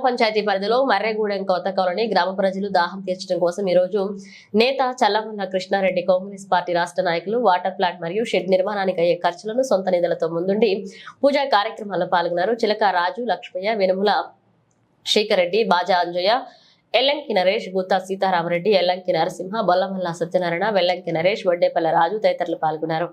పంచాయతీ పరిధిలో మర్రెగూడెం కొత్త కాలనీ గ్రామ ప్రజలు దాహం తీర్చడం కోసం ఈ రోజు నేత చల్లమల్ల కృష్ణారెడ్డి కాంగ్రెస్ పార్టీ రాష్ట్ర నాయకులు వాటర్ ప్లాంట్ మరియు షెడ్ నిర్మాణానికి అయ్యే ఖర్చులను సొంత నిధులతో ముందుండి పూజా కార్యక్రమాల్లో పాల్గొన్నారు. చిలక రాజు, లక్ష్మయ్య, వెనుముల శేఖర్ రెడ్డి, బాజా అంజయ్య, ఎల్లంకి నరేష్, గుత్తా సీతారామరెడ్డి, ఎల్లంకి నరసింహ, బొల్లమల్ల సత్యనారాయణ, వెల్లంకి నరేష్, వడ్డేపల్ల రాజు తదితరులు పాల్గొన్నారు.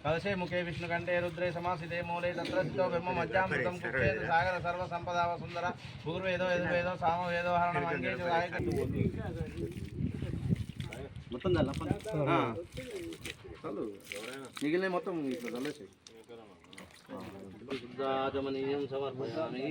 कलशे मुखे विष्णुकंठे रुद्रे समासिते मूले तत्र स्थितो ब्रह्म मज्जामृतं कुक्षेत सागर सर्व संपदा वसुंधरा भूर्वेदो यजुर्वेदो सामवेदो हरणं अंगे च गायक మొత్తం దల్ల చాలు మిగిలిన మొత్తం ఇట్లా దల్లేసి శుద్ధాజమనీయం సమర్పయామి.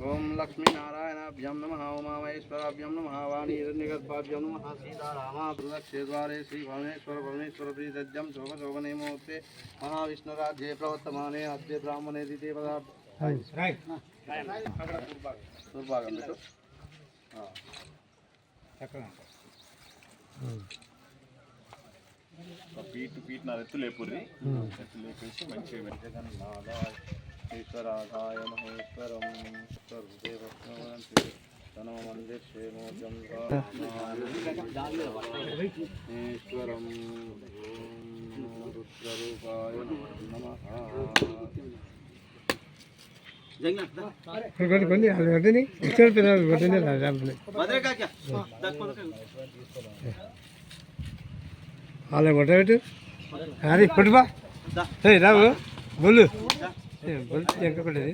ఓం లక్ష్మీనారాయణాభ్యం నమః ఉమామహేశ్వరాభ్యం నమః వాణీహిరణ్యగర్భాభ్యం నమః సీతారామక్షేద్వారే శ్రీ పరమేశ్వర పరమేశ్వర ప్రీతజ్యం శోభశోభనే ముహూర్తే మహావిష్ణురాజ్యే ప్రవర్తమానే అద్య బ్రాహ్మణే దితే పదార్థ దుర్భాగం పెట్టు పీట్ నా ఎత్తు లేపుర్రి ఎత్తు లేపేసి మంచిగా ఈశ్వరాధాయ మహేశ్వరం తనో మందిర్షేమోజం ఈశ్వరం రుద్రరూపాయ నమః. అలా కొట్టబెట్టు అది కొట్టుబా రావు బొల్లు బొల్లు ఎంత కొట్టేది